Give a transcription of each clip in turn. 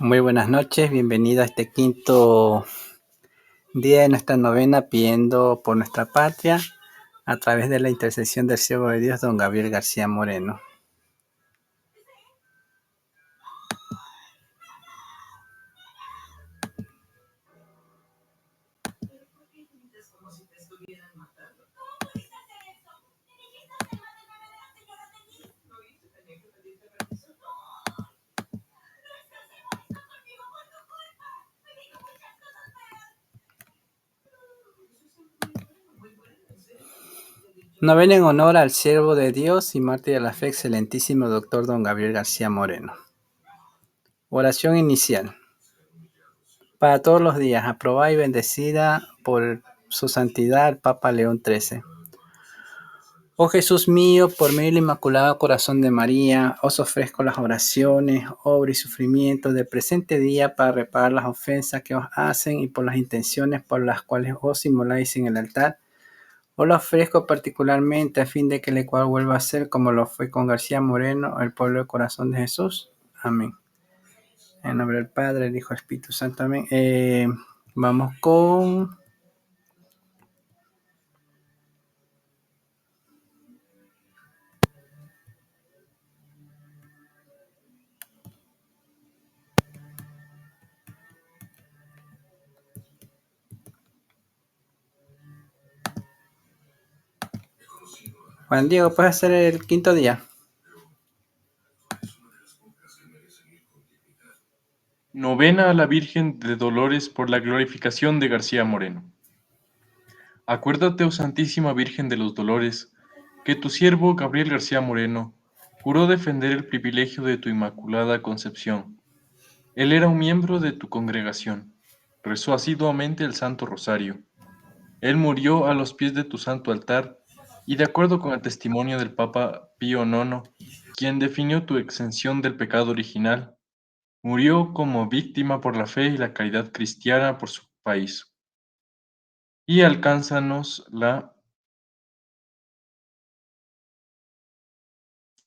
Muy buenas noches, bienvenido a este quinto día de nuestra novena pidiendo por nuestra patria a través de la intercesión del siervo de Dios, don Gabriel García Moreno. Novena en honor al siervo de Dios y mártir de la fe, excelentísimo doctor don Gabriel García Moreno. Oración inicial. Para todos los días, aprobada y bendecida por su santidad el Papa León XIII. Oh Jesús mío, por medio del Inmaculado Corazón de María, os ofrezco las oraciones, obras y sufrimientos del presente día para reparar las ofensas que os hacen y por las intenciones por las cuales os inmoláis en el altar. Os lo ofrezco particularmente a fin de que el Ecuador vuelva a ser como lo fue con García Moreno, el pueblo del corazón de Jesús. Amén. En nombre del Padre, del Hijo y del Espíritu Santo. Amén. Vamos con... Juan Diego, ¿puedes hacer el quinto día? Novena a la Virgen de Dolores por la glorificación de García Moreno. Acuérdate, oh Santísima Virgen de los Dolores, que tu siervo Gabriel García Moreno juró defender el privilegio de tu Inmaculada Concepción. Él era un miembro de tu congregación, rezó asiduamente el Santo Rosario. Él murió a los pies de tu santo altar y de acuerdo con el testimonio del Papa Pío IX, quien definió tu exención del pecado original, murió como víctima por la fe y la caridad cristiana por su país. Y alcánzanos la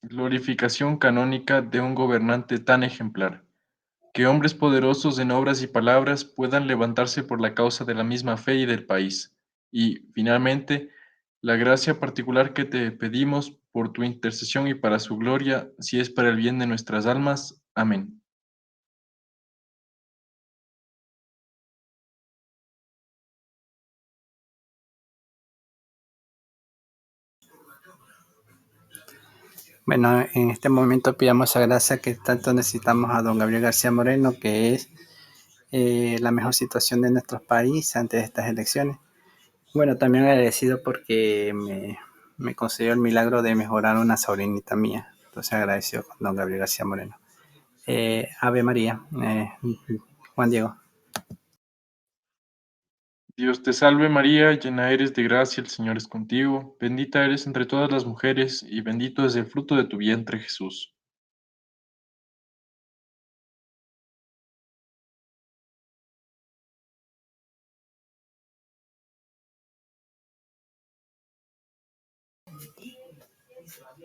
glorificación canónica de un gobernante tan ejemplar, que hombres poderosos en obras y palabras puedan levantarse por la causa de la misma fe y del país. Y, finalmente, la gracia particular que te pedimos por tu intercesión y para su gloria, si es para el bien de nuestras almas. Amén. Bueno, en este momento pidamos esa gracia que tanto necesitamos a don Gabriel García Moreno, que es la mejor situación de nuestro país ante estas elecciones. Bueno, también agradecido porque me concedió el milagro de mejorar una sobrinita mía. Entonces agradecido con don Gabriel García Moreno. Ave María, Juan Diego. Dios te salve María, llena eres de gracia, el Señor es contigo, bendita eres entre todas las mujeres, y bendito es el fruto de tu vientre Jesús.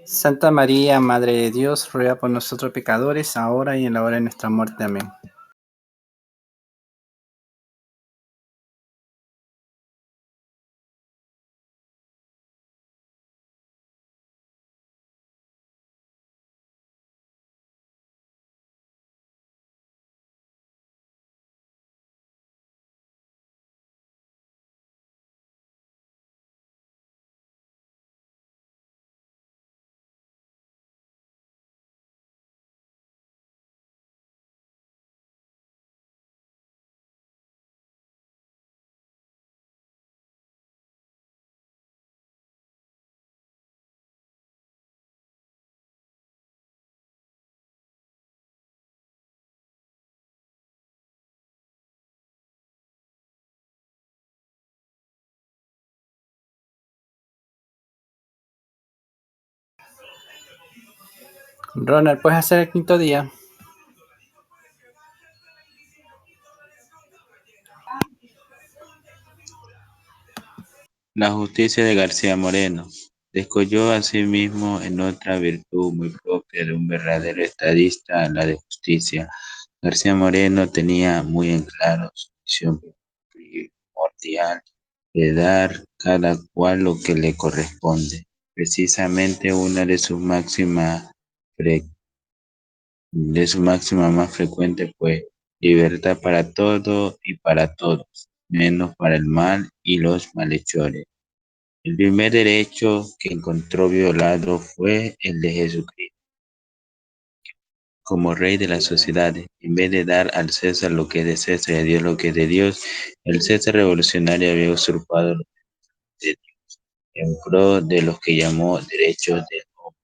Santa María, Madre de Dios, ruega por nosotros pecadores, ahora y en la hora de nuestra muerte. Amén. Ronald, ¿puedes hacer el quinto día? La justicia de García Moreno descolló asimismo en otra virtud muy propia de un verdadero estadista, la de justicia, García Moreno tenía muy en claro su misión primordial de dar cada cual lo que le corresponde. Precisamente una de su máxima más frecuente fue libertad para todo y para todos, menos para el mal y los malhechores. El primer derecho que encontró violado fue el de Jesucristo como rey de las sociedades. En vez de dar al César lo que es de César y a Dios lo que es de Dios, el César revolucionario había usurpado lo de Dios en pro de los que llamó derechos del hombre.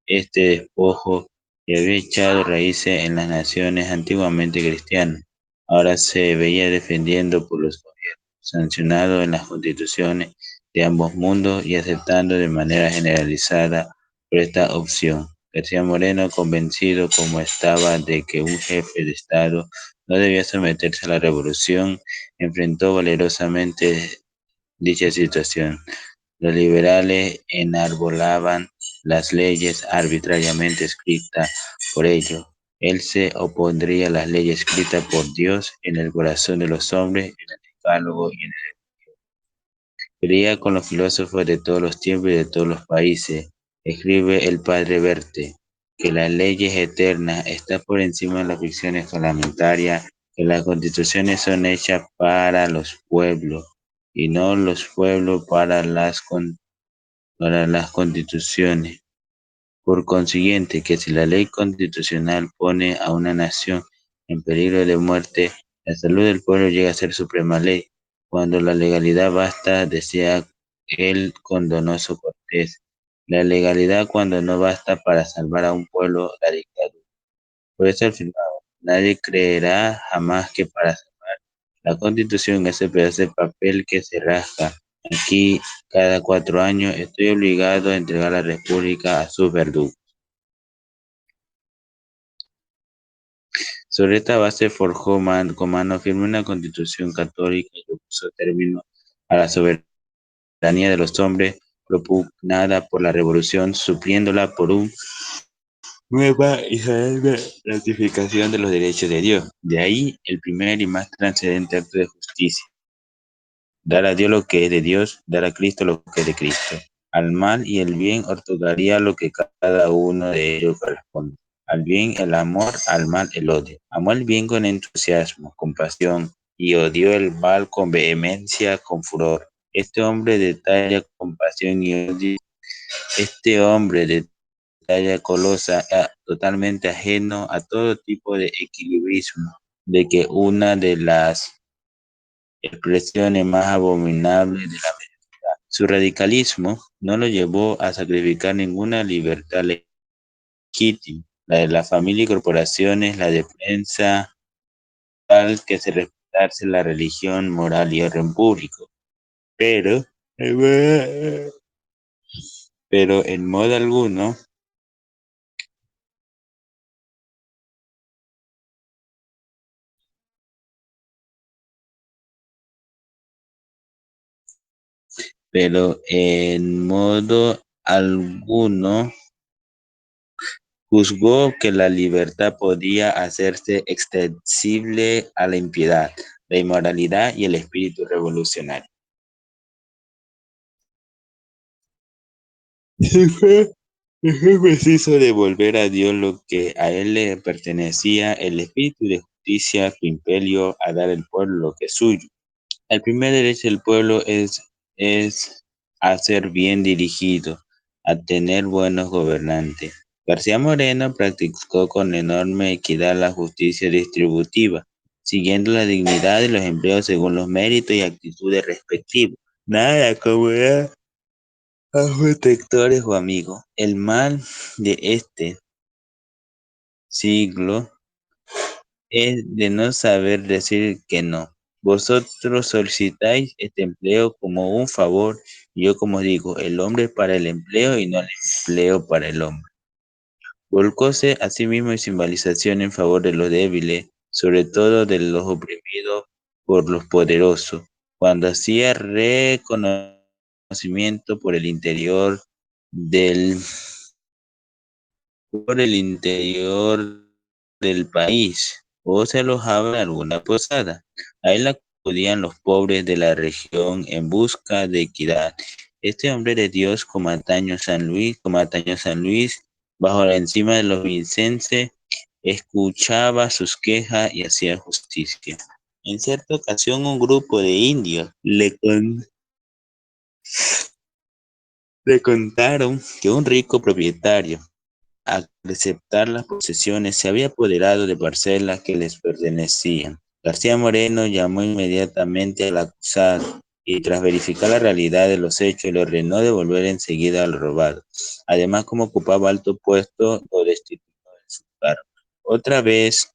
Este despojo que había echado raíces en las naciones antiguamente cristianas, ahora se veía defendiendo por los gobiernos, sancionado en las constituciones de ambos mundos y aceptando de manera generalizada por esta opción. García Moreno, convencido como estaba de que un jefe de Estado no debía someterse a la revolución, enfrentó valerosamente dicha situación. Los liberales enarbolaban las leyes arbitrariamente escritas por ellos. Él se opondría a las leyes escritas por Dios en el corazón de los hombres, en el decálogo y en el... Creía con los filósofos de todos los tiempos y de todos los países. Escribe el padre Verte que las leyes eternas están por encima de las ficciones parlamentarias, que las constituciones son hechas para los pueblos y no los pueblos para las constituciones. Por consiguiente, que si la ley constitucional pone a una nación en peligro de muerte, la salud del pueblo llega a ser suprema ley. Cuando la legalidad basta, decía el condonoso Cortés, la legalidad cuando no basta para salvar a un pueblo, la dictadura. Por eso afirmaba, nadie creerá jamás que para salvar la Constitución es el pedazo de papel que se rasca. Aquí, cada 4 años, estoy obligado a entregar la República a sus verdugos. Sobre esta base forjó con mano firme una Constitución católica que puso término a la soberanía de los hombres propugnada por la Revolución, supliéndola por una nueva y solemne ratificación de los derechos de Dios. De ahí el primer y más trascendente acto de justicia. Dar a Dios lo que es de Dios, dar a Cristo lo que es de Cristo. Al mal y el bien otorgaría lo que cada uno de ellos corresponde. Al bien el amor, al mal el odio. Amó el bien con entusiasmo, con pasión, y odió el mal con vehemencia, con furor. Este hombre de talla, compasión y odio, este hombre de talla colosa, totalmente ajeno a todo tipo de equilibrismo, de que una de las expresiones más abominables de la... Su radicalismo no lo llevó a sacrificar ninguna libertad legítima, la de la familia y corporaciones, la defensa tal que se respetase la religión, moral y orden público. Pero, pero en modo alguno, pero en modo alguno juzgó que la libertad podía hacerse extensible a la impiedad, la inmoralidad y el espíritu revolucionario. Fue preciso devolver a Dios lo que a él le pertenecía, el espíritu de justicia, su imperio, a dar al pueblo lo que es suyo. El primer derecho del pueblo es a ser bien dirigido, a tener buenos gobernantes. García Moreno practicó con enorme equidad la justicia distributiva, siguiendo la dignidad de los empleos según los méritos y actitudes respectivos. Nada como era a protectores o amigos. El mal de este siglo es de no saber decir que no. Vosotros solicitáis este empleo como un favor, y yo como digo, el hombre para el empleo y no el empleo para el hombre. Volcóse a sí mismo en simbolización en favor de los débiles, sobre todo de los oprimidos por los poderosos, cuando hacía reconocimiento del por el interior del país o se alojaba en alguna posada. A él acudían los pobres de la región en busca de equidad. Este hombre de Dios, como San Luis, bajo la encima de los vincenses, escuchaba sus quejas y hacía justicia. En cierta ocasión, un grupo de indios le contaron que un rico propietario, al aceptar las posesiones, se había apoderado de parcelas que les pertenecían. García Moreno llamó inmediatamente al acusado y tras verificar la realidad de los hechos le ordenó devolver enseguida al robado. Además, como ocupaba alto puesto, lo destituyó de su cargo. Otra vez,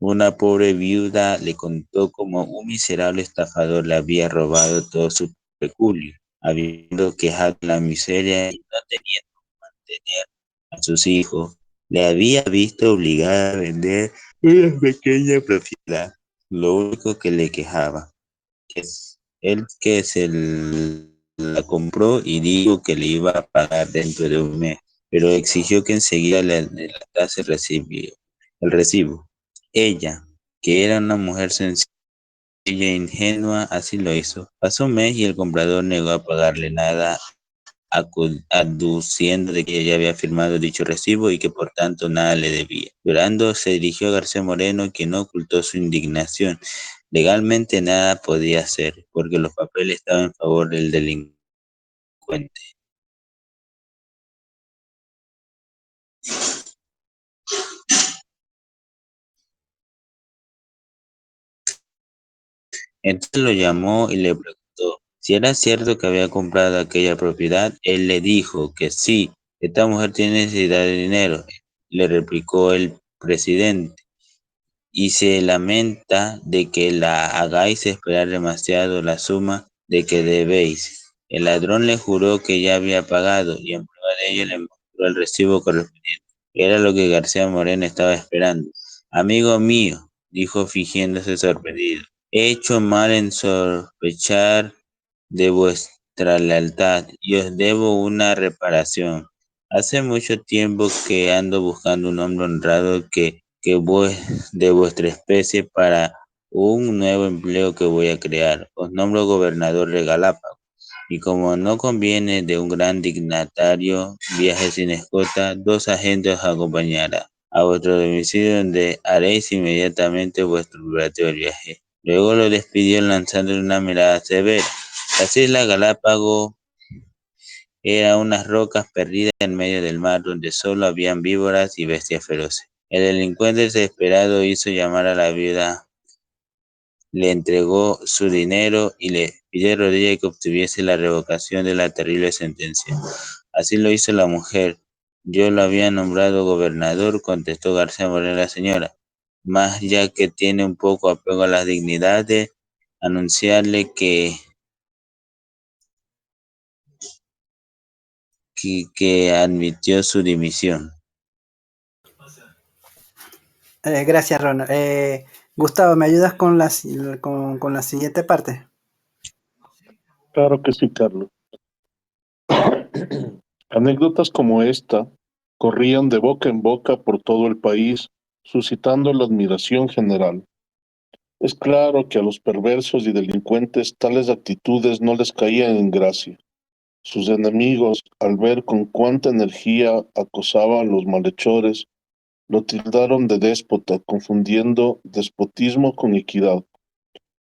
una pobre viuda le contó cómo un miserable estafador le había robado todo su peculio, habiendo quejado de la miseria y no teniendo mantener a sus hijos, le había visto obligada a vender una pequeña propiedad. Lo único que le quejaba, que es él que la compró y dijo que le iba a pagar dentro de un mes, pero exigió que enseguida le tase el recibo. Ella, que era una mujer sencilla e ingenua, así lo hizo. Pasó un mes y el comprador negó a pagarle nada aduciendo de que ella ya había firmado dicho recibo y que por tanto nada le debía. Llorando se dirigió a García Moreno, quien no ocultó su indignación. Legalmente nada podía hacer, porque los papeles estaban en favor del delincuente. Entonces lo llamó y le preguntó si era cierto que había comprado aquella propiedad. Él le dijo que sí, esta mujer tiene necesidad de dinero, le replicó el presidente, y se lamenta de que la hagáis esperar demasiado la suma de que debéis. El ladrón le juró que ya había pagado y en prueba de ello le mostró el recibo correspondiente. Era lo que García Moreno estaba esperando. Amigo mío, dijo fingiéndose sorprendido, he hecho mal en sospechar de vuestra lealtad y os debo una reparación. Hace mucho tiempo que ando buscando un hombre honrado de vuestra especie para un nuevo empleo que voy a crear. Os nombro gobernador de Galápagos. Y como no conviene de un gran dignatario viaje sin escolta, 2 agentes os acompañarán a vuestro domicilio donde haréis inmediatamente vuestro operativo viaje. Luego lo despidió lanzándole una mirada severa. Las islas Galápagos eran unas rocas perdidas en medio del mar donde solo habían víboras y bestias feroces. El delincuente desesperado hizo llamar a la viuda, le entregó su dinero y le pidió de rodillas que obtuviese la revocación de la terrible sentencia. Así lo hizo la mujer. Yo lo había nombrado gobernador, contestó García Moreno a la señora, mas ya que tiene un poco apego a las dignidades, anunciarle que admitió su dimisión. Gracias, Ron. Gustavo, ¿me ayudas con con la siguiente parte? Claro que sí, Carlos. Anécdotas como esta corrían de boca en boca por todo el país, suscitando la admiración general. Es claro que a los perversos y delincuentes tales actitudes no les caían en gracia. Sus enemigos, al ver con cuánta energía acosaba a los malhechores, lo tildaron de déspota, confundiendo despotismo con equidad.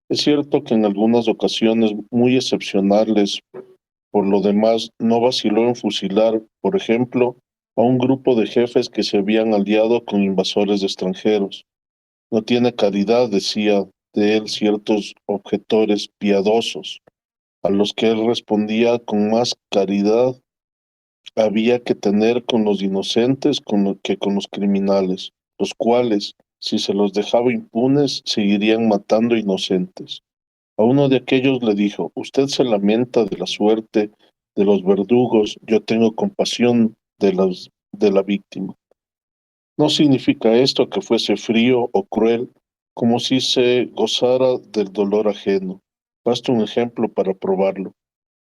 Es cierto que en algunas ocasiones muy excepcionales, por lo demás, no vaciló en fusilar, por ejemplo, a un grupo de jefes que se habían aliado con invasores extranjeros. No tiene caridad, decía de él ciertos objetores piadosos, a los que él respondía con más caridad había que tener con los inocentes que con los criminales, los cuales, si se los dejaba impunes, seguirían matando inocentes. A uno de aquellos le dijo, usted se lamenta de la suerte de los verdugos, yo tengo compasión de la víctima. No significa esto que fuese frío o cruel, como si se gozara del dolor ajeno. Basta un ejemplo para probarlo.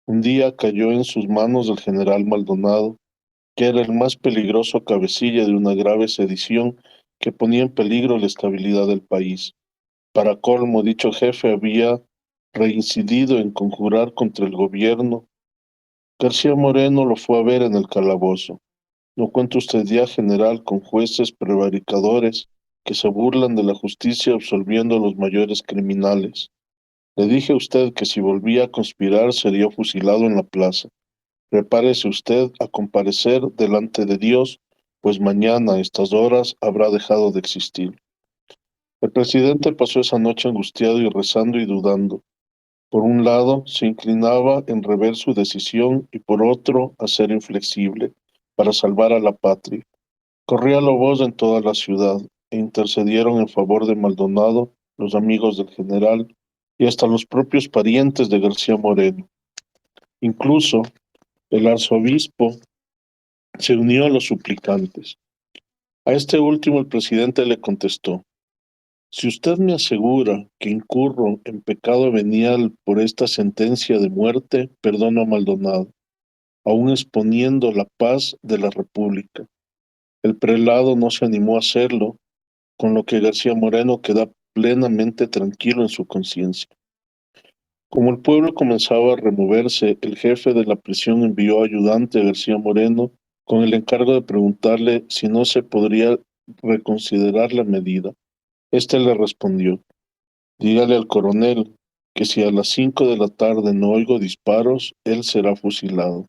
Un día cayó en sus manos el general Maldonado, que era el más peligroso cabecilla de una grave sedición que ponía en peligro la estabilidad del país. Para colmo, dicho jefe había reincidido en conjurar contra el gobierno. García Moreno lo fue a ver en el calabozo. No cuenta usted ya, general, con jueces prevaricadores que se burlan de la justicia absolviendo a los mayores criminales. Le dije a usted que si volvía a conspirar sería fusilado en la plaza. Prepárese usted a comparecer delante de Dios, pues mañana a estas horas habrá dejado de existir. El presidente pasó esa noche angustiado y rezando y dudando. Por un lado, se inclinaba en rever su decisión y por otro, a ser inflexible, para salvar a la patria. Corría la voz en toda la ciudad e intercedieron en favor de Maldonado los amigos del general y hasta los propios parientes de García Moreno. Incluso el arzobispo se unió a los suplicantes. A este último el presidente le contestó: si usted me asegura que incurro en pecado venial por esta sentencia de muerte, perdono a Maldonado, aun exponiendo la paz de la República. El prelado no se animó a hacerlo, con lo que García Moreno queda plenamente tranquilo en su conciencia. Como el pueblo comenzaba a removerse, el jefe de la prisión envió ayudante a García Moreno con el encargo de preguntarle si no se podría reconsiderar la medida. Este le respondió: dígale al coronel que si a las 5 de la tarde no oigo disparos, él será fusilado.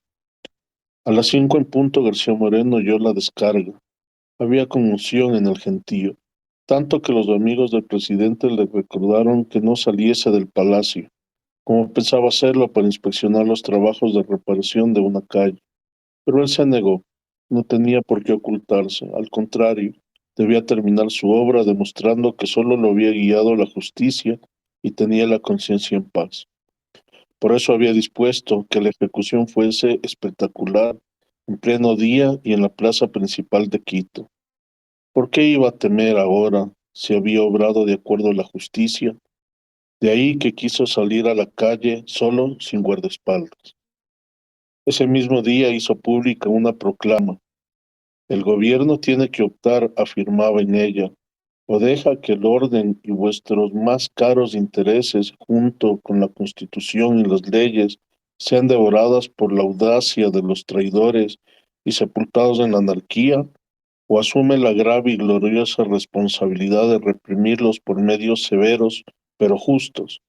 A las 5 en punto García Moreno oyó la descarga. Había conmoción en el gentío, tanto que los amigos del presidente le recordaron que no saliese del palacio, como pensaba hacerlo para inspeccionar los trabajos de reparación de una calle. Pero él se negó. No tenía por qué ocultarse. Al contrario, debía terminar su obra demostrando que solo lo había guiado la justicia y tenía la conciencia en paz. Por eso había dispuesto que la ejecución fuese espectacular, en pleno día y en la plaza principal de Quito. ¿Por qué iba a temer ahora si había obrado de acuerdo a la justicia? De ahí que quiso salir a la calle solo, sin guardaespaldas. Ese mismo día hizo pública una proclama. El gobierno tiene que optar, afirmaba en ella, o deja que el orden y vuestros más caros intereses, junto con la Constitución y las leyes, sean devoradas por la audacia de los traidores y sepultados en la anarquía, o asume la grave y gloriosa responsabilidad de reprimirlos por medios severos pero justos,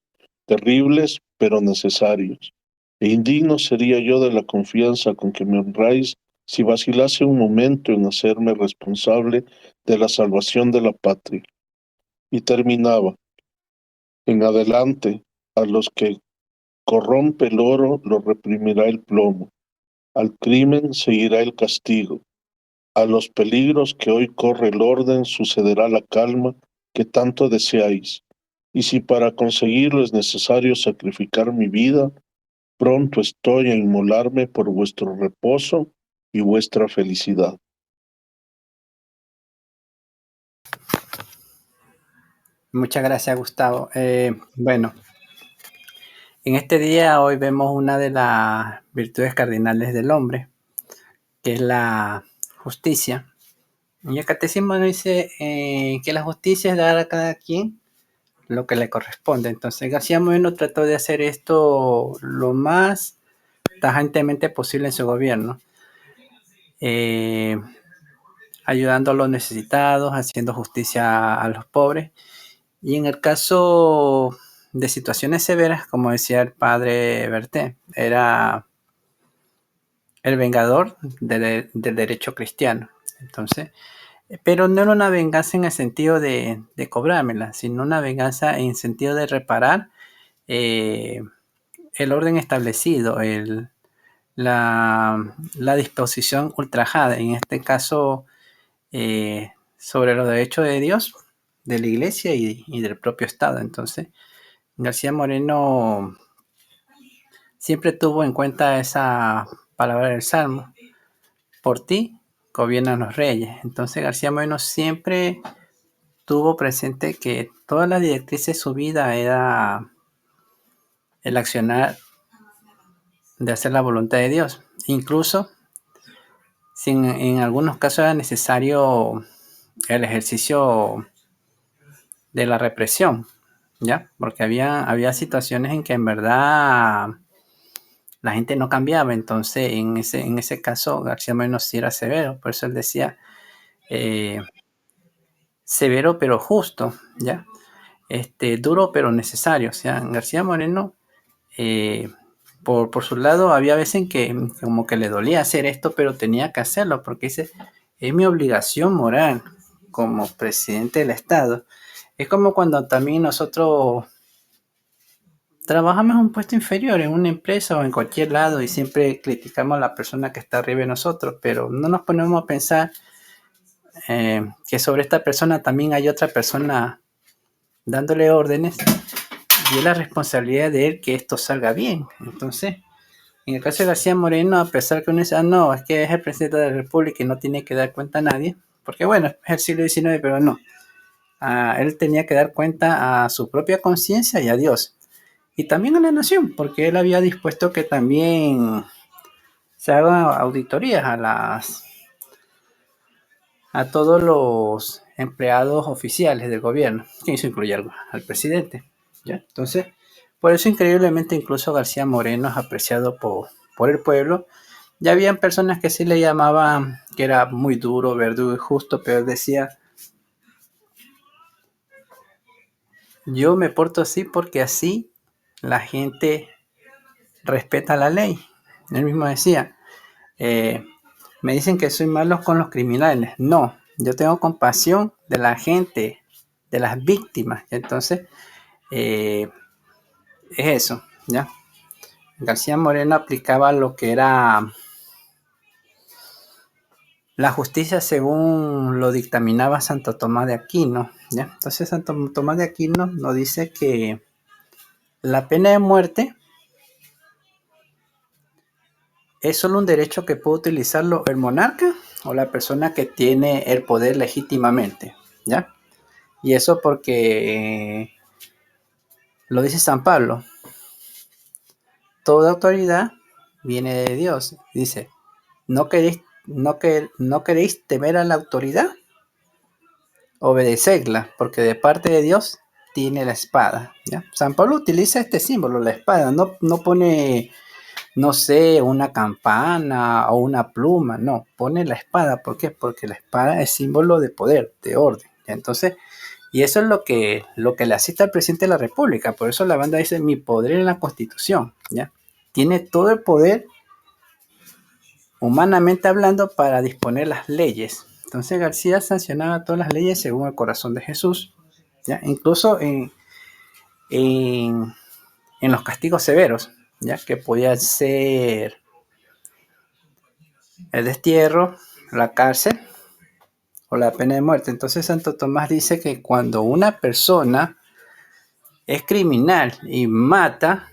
terribles pero necesarios. E indigno sería yo de la confianza con que me honráis si vacilase un momento en hacerme responsable de la salvación de la patria. Y terminaba: en adelante, a los que corrompe el oro lo reprimirá el plomo, al crimen seguirá el castigo, a los peligros que hoy corre el orden sucederá la calma que tanto deseáis. Y si para conseguirlo es necesario sacrificar mi vida, pronto estoy a inmolarme por vuestro reposo y vuestra felicidad. Muchas gracias, Gustavo. Bueno, en este día hoy vemos una de las virtudes cardinales del hombre, que es la justicia. Y el catecismo nos dice que la justicia es dar a cada quien lo que le corresponde. Entonces García Moreno trató de hacer esto lo más tajantemente posible en su gobierno, ayudando a los necesitados, haciendo justicia a los pobres. Y en el caso de situaciones severas, como decía el padre Berté, era el vengador del derecho cristiano. Entonces, pero no era una venganza en el sentido de cobrármela, sino una venganza en el sentido de reparar el orden establecido, la disposición ultrajada, en este caso sobre los derechos de Dios, de la iglesia y del propio Estado. Entonces, García Moreno siempre tuvo en cuenta esa palabra del Salmo: por ti gobiernan los reyes. Entonces García Moreno siempre tuvo presente que todas las directrices de su vida era el accionar de hacer la voluntad de Dios. Incluso si en algunos casos era necesario el ejercicio de la represión, ¿ya? Porque había situaciones en que en verdad la gente no cambiaba. Entonces, en ese caso, García Moreno sí era severo. Por eso él decía, severo pero justo, ¿ya? Duro pero necesario. O sea, García Moreno, por su lado, había veces en que como que le dolía hacer esto, pero tenía que hacerlo, porque dice, es mi obligación moral como presidente del Estado. Es como cuando también nosotros trabajamos en un puesto inferior, en una empresa o en cualquier lado, y siempre criticamos a la persona que está arriba de nosotros, pero no nos ponemos a pensar que sobre esta persona también hay otra persona dándole órdenes, y es la responsabilidad de él que esto salga bien. Entonces, en el caso de García Moreno, a pesar que uno dice, no, es que es el presidente de la República y no tiene que dar cuenta a nadie, porque bueno, es el siglo XIX, pero no. Él tenía que dar cuenta a su propia conciencia y a Dios. Y también a la nación, porque él había dispuesto que también se hagan auditorías a todos los empleados oficiales del gobierno, que eso incluye al presidente, ¿ya? Entonces, por eso increíblemente incluso García Moreno es apreciado por el pueblo. Ya habían personas que sí le llamaban que era muy duro, verdugo y justo, pero él decía, yo me porto así porque así la gente respeta la ley. Él mismo decía, me dicen que soy malo con los criminales. No, yo tengo compasión de la gente, de las víctimas. Entonces, es eso, ¿ya? García Moreno aplicaba lo que era la justicia según lo dictaminaba Santo Tomás de Aquino, ¿ya? Entonces, Santo Tomás de Aquino nos dice que la pena de muerte es solo un derecho que puede utilizarlo el monarca o la persona que tiene el poder legítimamente, ¿ya? Y eso porque lo dice San Pablo, toda autoridad viene de Dios. Dice, no queréis temer a la autoridad, obedecedla, porque de parte de Dios tiene la espada, ¿ya? San Pablo utiliza este símbolo, la espada, no pone, no sé, una campana o una pluma, no, pone la espada. ¿Por qué? Porque la espada es símbolo de poder, de orden. Entonces, y eso es lo que le asiste al presidente de la República. Por eso la banda dice, mi poder en la Constitución, ¿ya? Tiene todo el poder, humanamente hablando, para disponer las leyes. Entonces García sancionaba todas las leyes según el corazón de Jesús, ¿ya? Incluso en, en los castigos severos, ¿ya? Que podía ser el destierro, la cárcel o la pena de muerte. Entonces Santo Tomás dice que cuando una persona es criminal y mata,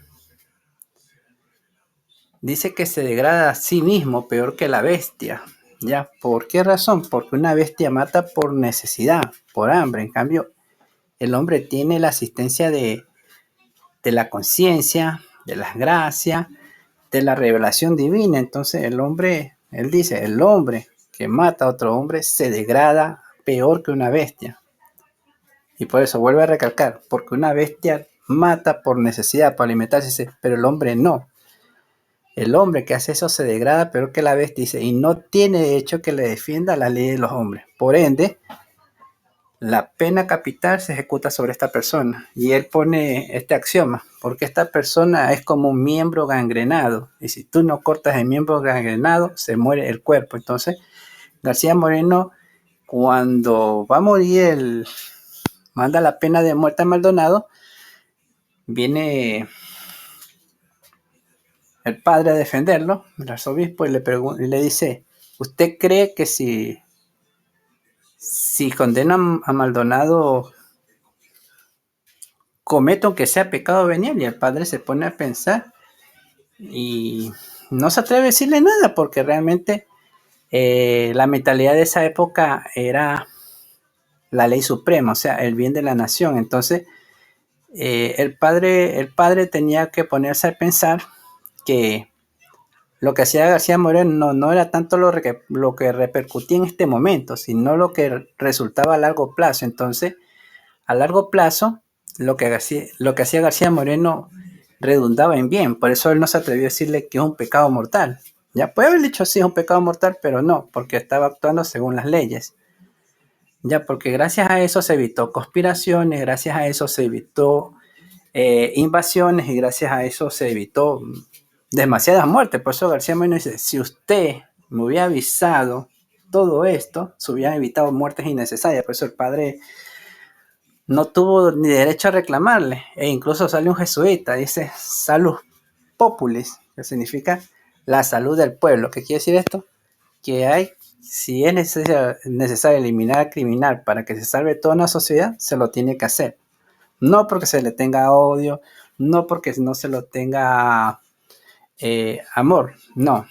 dice que se degrada a sí mismo peor que la bestia. ¿Ya? ¿Por qué razón? Porque una bestia mata por necesidad, por hambre. En cambio, el hombre tiene la asistencia de la conciencia, de las gracias, de la revelación divina. Entonces el hombre, él dice, el hombre que mata a otro hombre se degrada peor que una bestia. Y por eso vuelve a recalcar, porque una bestia mata por necesidad, para alimentarse, pero el hombre no. El hombre que hace eso se degrada peor que la bestia, dice, y no tiene derecho que le defienda la ley de los hombres. Por ende, la pena capital se ejecuta sobre esta persona. Y él pone este axioma, porque esta persona es como un miembro gangrenado. Y si tú no cortas el miembro gangrenado, se muere el cuerpo. Entonces, García Moreno, cuando va a morir, manda la pena de muerte a Maldonado, viene el padre a defenderlo, el arzobispo, y le dice, ¿usted cree que si condenan a Maldonado, cometo que sea pecado venial? Y el padre se pone a pensar y no se atreve a decirle nada, porque realmente la mentalidad de esa época era la ley suprema, o sea, el bien de la nación. Entonces, el padre tenía que ponerse a pensar que lo que hacía García Moreno no era tanto lo que repercutía en este momento, sino lo que resultaba a largo plazo. Entonces, a largo plazo, lo que hacía García Moreno redundaba en bien. Por eso él no se atrevió a decirle que es un pecado mortal. Ya puede haber dicho sí, es un pecado mortal, pero no, porque estaba actuando según las leyes. Ya, porque gracias a eso se evitó conspiraciones, gracias a eso se evitó invasiones y gracias a eso se evitó demasiadas muertes. Por eso García Moreno dice, si usted me hubiera avisado todo esto, se hubieran evitado muertes innecesarias. Por eso el padre no tuvo ni derecho a reclamarle. E incluso sale un jesuita, dice salus populis, que significa la salud del pueblo. ¿Qué quiere decir esto? Que si es necesario eliminar al criminal para que se salve toda una sociedad, se lo tiene que hacer. No porque se le tenga odio, no porque no se lo tenga amor, no.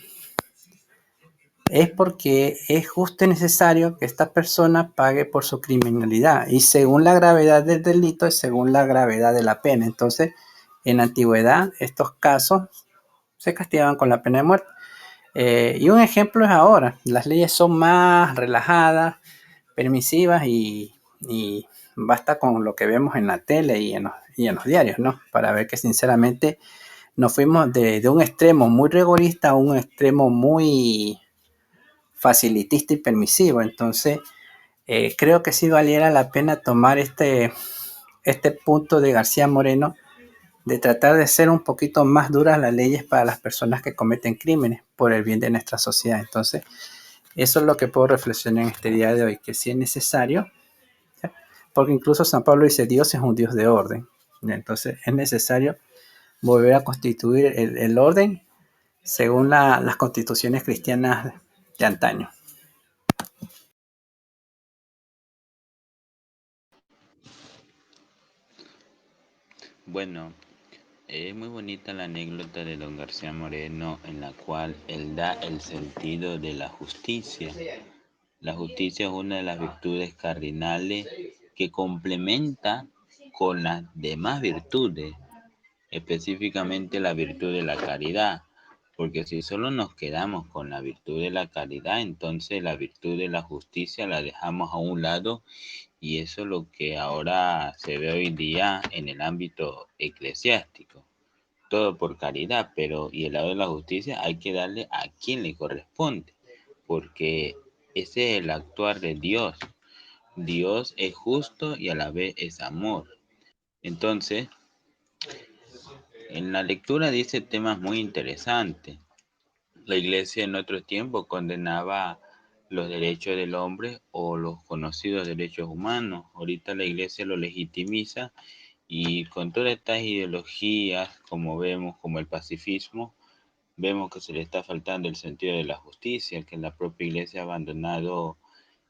Es porque es justo y necesario que esta persona pague por su criminalidad y según la gravedad del delito y según la gravedad de la pena. Entonces, en la antigüedad, estos casos se castigaban con la pena de muerte. Y un ejemplo es ahora, las leyes son más relajadas, permisivas y basta con lo que vemos en la tele y en los diarios, ¿no? Para ver que sinceramente nos fuimos de un extremo muy rigorista a un extremo muy facilitista y permisivo. Entonces, creo que sí valiera la pena tomar este punto de García Moreno de tratar de ser un poquito más duras las leyes para las personas que cometen crímenes por el bien de nuestra sociedad. Entonces, eso es lo que puedo reflexionar en este día de hoy, que sí es necesario, ¿sí? Porque incluso San Pablo dice, Dios es un Dios de orden. Entonces, es necesario volver a constituir el orden según las constituciones cristianas de antaño. Bueno, es muy bonita la anécdota de don García Moreno en la cual él da el sentido de la justicia. La justicia es una de las virtudes cardinales que complementa con las demás virtudes, específicamente la virtud de la caridad, porque si solo nos quedamos con la virtud de la caridad, entonces la virtud de la justicia la dejamos a un lado y eso es lo que ahora se ve hoy día en el ámbito eclesiástico. Todo por caridad, pero y el lado de la justicia hay que darle a quien le corresponde, porque ese es el actuar de Dios. Dios es justo y a la vez es amor. Entonces, en la lectura dice temas muy interesantes. La iglesia en otro tiempo condenaba los derechos del hombre o los conocidos derechos humanos. Ahorita la iglesia lo legitimiza y con todas estas ideologías, como vemos, como el pacifismo, vemos que se le está faltando el sentido de la justicia, que la propia iglesia ha abandonado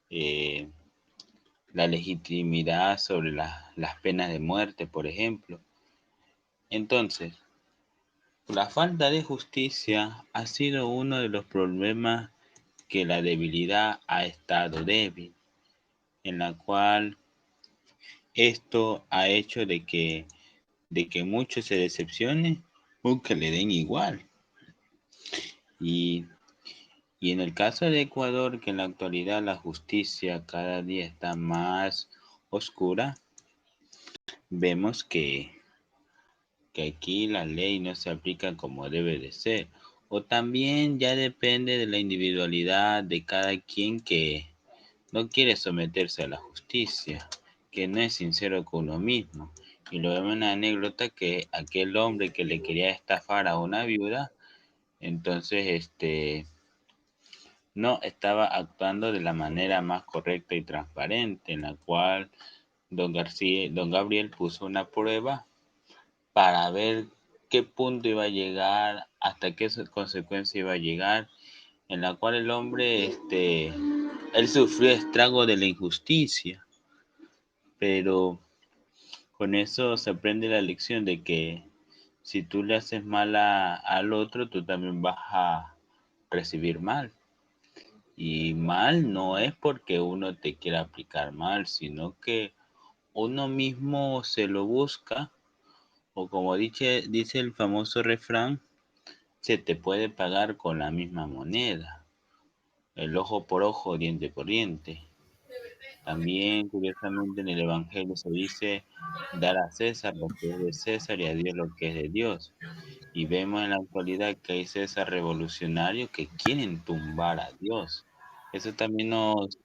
eh, la legitimidad sobre las penas de muerte, por ejemplo. Entonces, la falta de justicia ha sido uno de los problemas que la debilidad ha estado débil, en la cual esto ha hecho de que muchos se decepcionen o que le den igual. Y, y en el caso de Ecuador, que en la actualidad la justicia cada día está más oscura, vemos que aquí la ley no se aplica como debe de ser. O también ya depende de la individualidad de cada quien que no quiere someterse a la justicia, que no es sincero con uno mismo. Y lo vemos en la anécdota que aquel hombre que le quería estafar a una viuda, entonces no estaba actuando de la manera más correcta y transparente, en la cual don Gabriel puso una prueba para ver qué punto iba a llegar, hasta qué consecuencia iba a llegar, en la cual el hombre, él sufrió estrago de la injusticia, pero con eso se aprende la lección de que si tú le haces mal al otro, tú también vas a recibir mal. Y mal no es porque uno te quiera aplicar mal, sino que uno mismo se lo busca, o como dice el famoso refrán, se te puede pagar con la misma moneda. El ojo por ojo, diente por diente. También, curiosamente, en el Evangelio se dice dar a César lo que es de César y a Dios lo que es de Dios. Y vemos en la actualidad que hay César revolucionarios que quieren tumbar a Dios. Eso también nos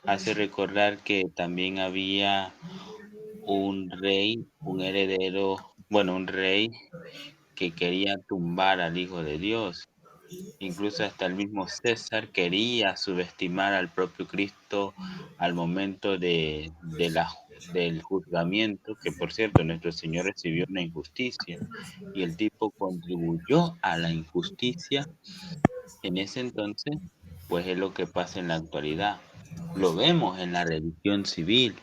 hace recordar que también había un rey, un heredero, bueno, un rey que quería tumbar al Hijo de Dios. Incluso hasta el mismo César quería subestimar al propio Cristo al momento del juzgamiento, que por cierto nuestro Señor recibió una injusticia y el tipo contribuyó a la injusticia en ese entonces, pues es lo que pasa en la actualidad. Lo vemos en la religión civil,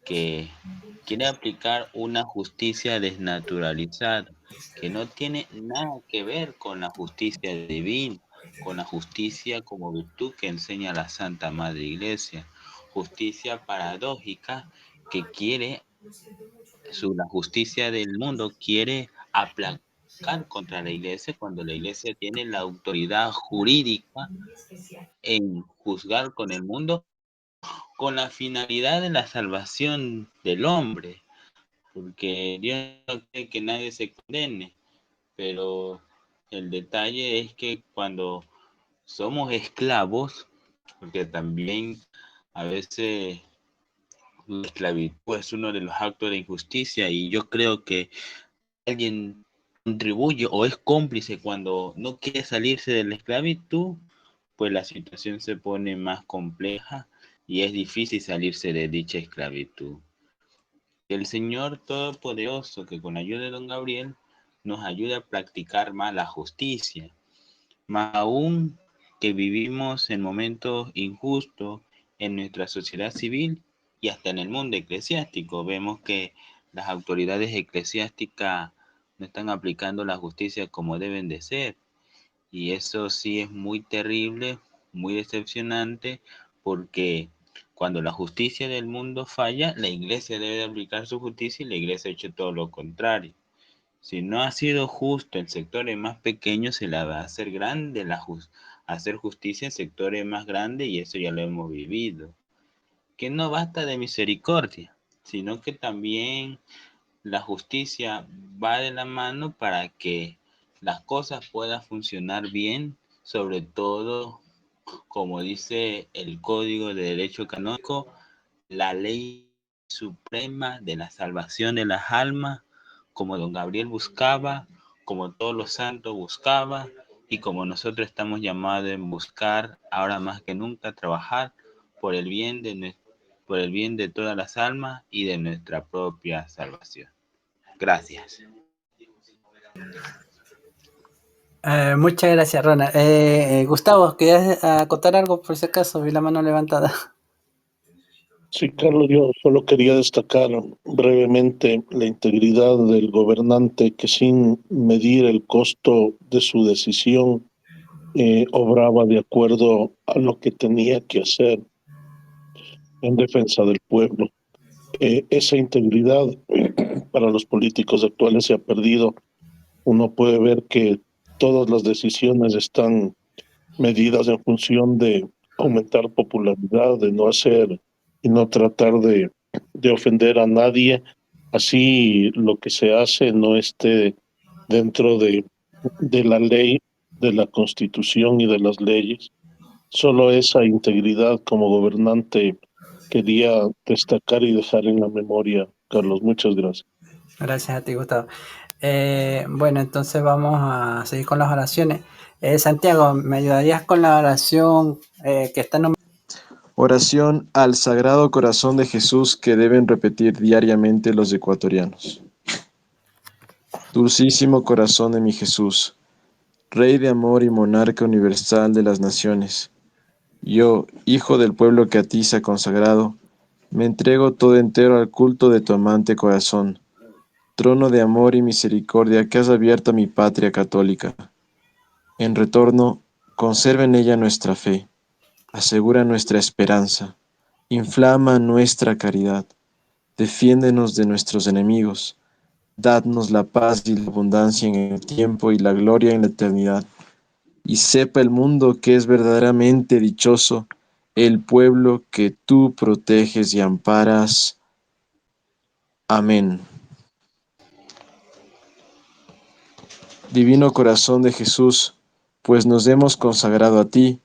que quiere aplicar una justicia desnaturalizada, que no tiene nada que ver con la justicia divina, con la justicia como virtud que enseña la Santa Madre Iglesia. Justicia paradójica que quiere, la justicia del mundo quiere aplacar contra la Iglesia cuando la Iglesia tiene la autoridad jurídica en juzgar con el mundo con la finalidad de la salvación del hombre, porque Dios no quiere que nadie se condene, pero el detalle es que cuando somos esclavos, porque también a veces la esclavitud es uno de los actos de injusticia y yo creo que alguien contribuye o es cómplice cuando no quiere salirse de la esclavitud, pues la situación se pone más compleja y es difícil salirse de dicha esclavitud. El Señor Todopoderoso, que con la ayuda de Don Gabriel nos ayuda a practicar más la justicia, más aún que vivimos en momentos injustos en nuestra sociedad civil y hasta en el mundo eclesiástico. Vemos que las autoridades eclesiásticas no están aplicando la justicia como deben de ser. Y eso sí es muy terrible, muy decepcionante, porque cuando la justicia del mundo falla, la iglesia debe de aplicar su justicia y la iglesia ha hecho todo lo contrario. Si no ha sido justo en sectores más pequeños, se la va a hacer grande hacer justicia en sectores más grandes y eso ya lo hemos vivido. Que no basta de misericordia, sino que también la justicia va de la mano para que las cosas puedan funcionar bien, sobre todo, como dice el Código de Derecho Canónico, la ley suprema de la salvación de las almas, como don Gabriel buscaba, como todos los santos buscaban, y como nosotros estamos llamados a buscar ahora más que nunca, trabajar por el bien por el bien de todas las almas y de nuestra propia salvación. Gracias. Muchas gracias, Ronald. Gustavo, ¿querías acotar algo por si acaso? Vi la mano levantada. Sí, Carlos, yo solo quería destacar brevemente la integridad del gobernante que sin medir el costo de su decisión obraba de acuerdo a lo que tenía que hacer en defensa del pueblo. Esa integridad para los políticos actuales se ha perdido. Uno puede ver que todas las decisiones están medidas en función de aumentar popularidad, de no hacer y no tratar de ofender a nadie. Así lo que se hace no esté dentro de la ley, de la constitución y de las leyes. Solo esa integridad como gobernante quería destacar y dejar en la memoria, Carlos. Muchas gracias. Gracias a ti, Gustavo. Bueno, entonces vamos a seguir con las oraciones. Santiago, ¿me ayudarías con la oración que está en... Oración al Sagrado Corazón de Jesús que deben repetir diariamente los ecuatorianos. Dulcísimo corazón de mi Jesús, Rey de amor y monarca universal de las naciones, yo, hijo del pueblo que a ti se ha consagrado, me entrego todo entero al culto de tu amante corazón, trono de amor y misericordia que has abierto a mi patria católica. En retorno, conserva en ella nuestra fe, asegura nuestra esperanza, inflama nuestra caridad, defiéndenos de nuestros enemigos, Dadnos la paz y la abundancia en el tiempo y la gloria en la eternidad. Y sepa el mundo que es verdaderamente dichoso el pueblo que tú proteges y amparas. Amén. Divino corazón de Jesús, pues nos hemos consagrado a ti,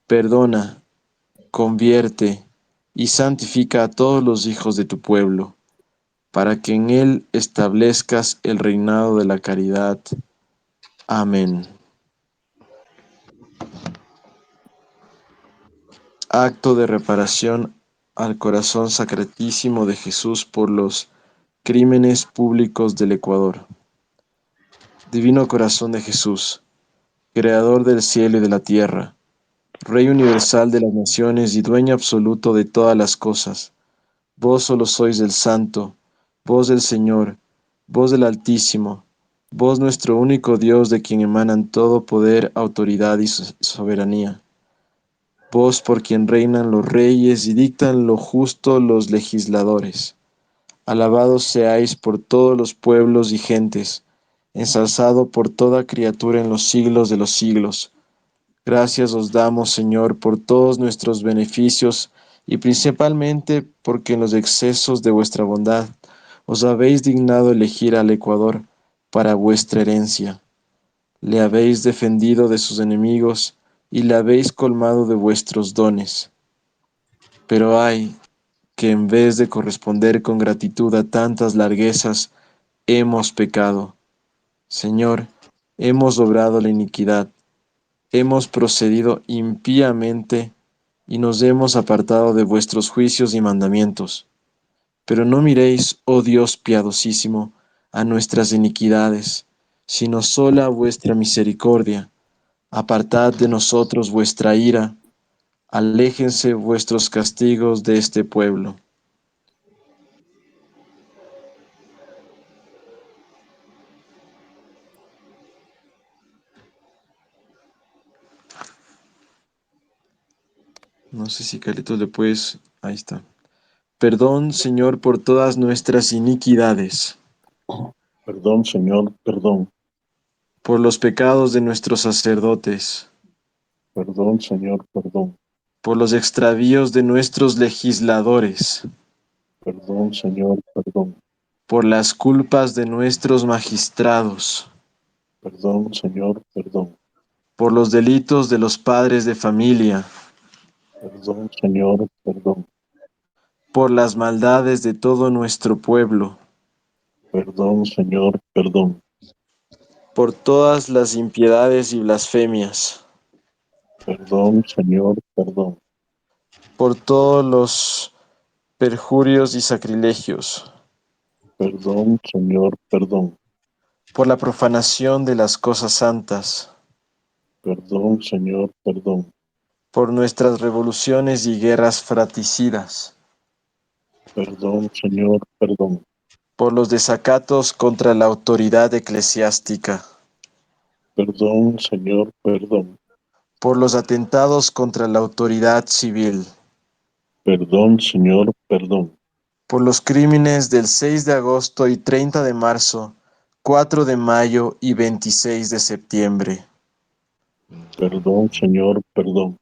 perdona, convierte y santifica a todos los hijos de tu pueblo, para que en él establezcas el reinado de la caridad. Amén. Acto de reparación al corazón sacratísimo de Jesús por los crímenes públicos del Ecuador. Divino corazón de Jesús, creador del cielo y de la tierra, Rey universal de las naciones y dueño absoluto de todas las cosas, vos solo sois el Santo, vos del Señor, vos del Altísimo, vos nuestro único Dios de quien emanan todo poder, autoridad y soberanía. Vos por quien reinan los reyes y dictan lo justo los legisladores. Alabados seáis por todos los pueblos y gentes, ensalzado por toda criatura en los siglos de los siglos. Gracias os damos, Señor, por todos nuestros beneficios y principalmente porque en los excesos de vuestra bondad os habéis dignado elegir al Ecuador para vuestra herencia. Le habéis defendido de sus enemigos y le habéis colmado de vuestros dones. Pero ay, que en vez de corresponder con gratitud a tantas larguezas, hemos pecado. Señor, hemos obrado la iniquidad, hemos procedido impíamente y nos hemos apartado de vuestros juicios y mandamientos. Pero no miréis, oh Dios piadosísimo, a nuestras iniquidades, sino sola a vuestra misericordia. Apartad de nosotros vuestra ira, aléjense vuestros castigos de este pueblo. No sé si Carlitos le puedes... Ahí está. Perdón, Señor, por todas nuestras iniquidades, Perdón, Señor, perdón. por los pecados de nuestros sacerdotes, Perdón, Señor, perdón. por los extravíos de nuestros legisladores, Perdón, Señor, perdón. por las culpas de nuestros magistrados, Perdón, Señor, perdón. por los delitos de los padres de familia, Perdón, Señor, perdón. por las maldades de todo nuestro pueblo, Perdón, Señor, perdón. por todas las impiedades y blasfemias, Perdón, Señor, perdón. por todos los perjurios y sacrilegios, Perdón, Señor, perdón. por la profanación de las cosas santas, Perdón, Señor, perdón. por nuestras revoluciones y guerras fratricidas, Perdón, Señor, perdón. por los desacatos contra la autoridad eclesiástica, Perdón, Señor, perdón. por los atentados contra la autoridad civil, Perdón, Señor, perdón. por los crímenes del 6 de agosto y 30 de marzo, 4 de mayo y 26 de septiembre, Perdón, Señor, perdón.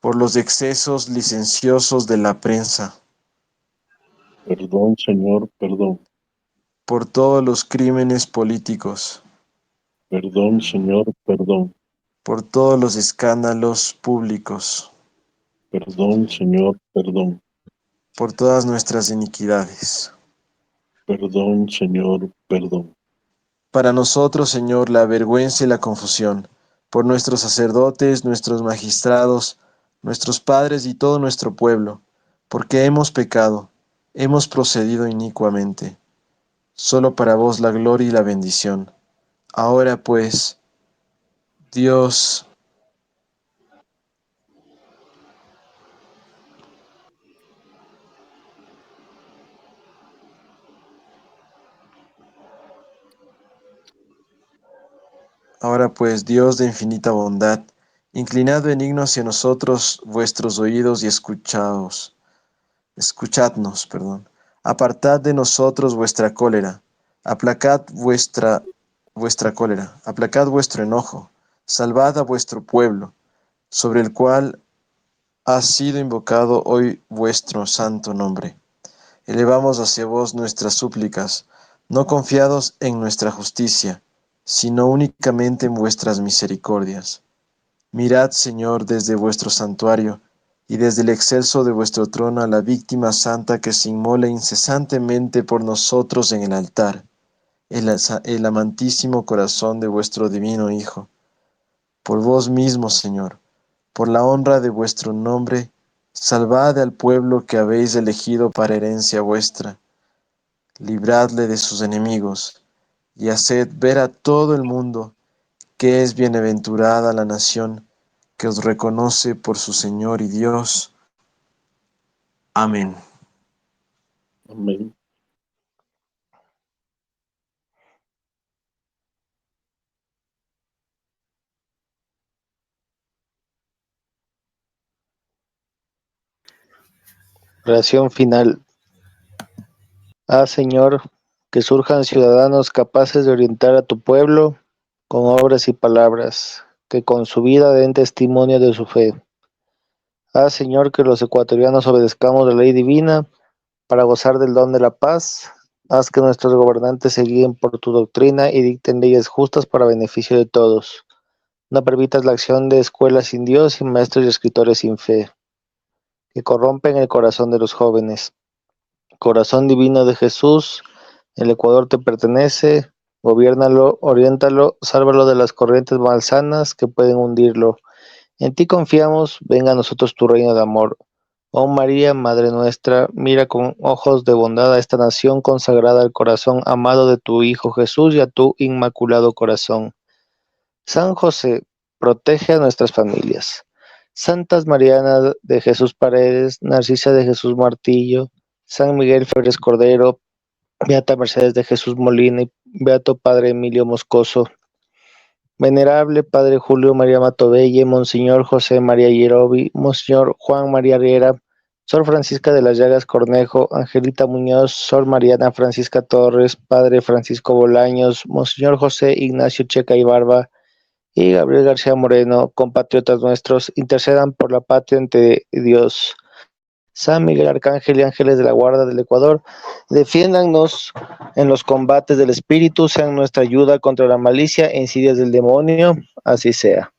por los excesos licenciosos de la prensa, Perdón, Señor, perdón. por todos los crímenes políticos, Perdón, Señor, perdón. por todos los escándalos públicos, Perdón, Señor, perdón. por todas nuestras iniquidades. Perdón, Señor, perdón. Para nosotros, Señor, la vergüenza y la confusión, por nuestros sacerdotes, nuestros magistrados, nuestros padres y todo nuestro pueblo, porque hemos pecado, hemos procedido inicuamente. Solo para vos la gloria y la bendición. Ahora pues, Dios, ahora pues, Dios de infinita bondad, inclinad benigno hacia nosotros vuestros oídos y escuchadnos, perdón. Apartad de nosotros vuestra cólera, Aplacad vuestra cólera, aplacad vuestro enojo, salvad a vuestro pueblo, sobre el cual ha sido invocado hoy vuestro santo nombre. Elevamos hacia vos nuestras súplicas, no confiados en nuestra justicia, sino únicamente en vuestras misericordias. Mirad, Señor, desde vuestro santuario y desde el excelso de vuestro trono a la víctima santa que se inmola incesantemente por nosotros en el altar, el amantísimo corazón de vuestro divino Hijo. Por vos mismo, Señor, por la honra de vuestro nombre, salvad al pueblo que habéis elegido para herencia vuestra. Libradle de sus enemigos, y haced ver a todo el mundo que es bienaventurada la nación que os reconoce por su Señor y Dios. Amén. Amén. Oración final. Señor, que surjan ciudadanos capaces de orientar a tu pueblo con obras y palabras, que con su vida den testimonio de su fe. Señor, que los ecuatorianos obedezcamos la ley divina para gozar del don de la paz. Haz que nuestros gobernantes se guíen por tu doctrina y dicten leyes justas para beneficio de todos. No permitas la acción de escuelas sin Dios y maestros y escritores sin fe, que corrompen el corazón de los jóvenes. Corazón divino de Jesús, el Ecuador te pertenece, gobiérnalo, oriéntalo, sálvalo de las corrientes malsanas que pueden hundirlo. En ti confiamos, venga a nosotros tu reino de amor. Oh María, Madre nuestra, mira con ojos de bondad a esta nación consagrada al corazón amado de tu Hijo Jesús y a tu inmaculado corazón. San José, protege a nuestras familias. Santas Mariana de Jesús Paredes, Narcisa de Jesús Martillo, San Miguel Febres Cordero, Beata Mercedes de Jesús Molina y Beato Padre Emilio Moscoso. Venerable Padre Julio María Matovelle, Monseñor José María Yerobi, Monseñor Juan María Riera, Sor Francisca de las Llagas Cornejo, Angelita Muñoz, Sor Mariana Francisca Torres, Padre Francisco Bolaños, Monseñor José Ignacio Checa y Barba y Gabriel García Moreno, compatriotas nuestros, intercedan por la patria ante Dios. San Miguel Arcángel y ángeles de la guarda del Ecuador, defiéndannos en los combates del espíritu, sean nuestra ayuda contra la malicia e insidias del demonio, así sea.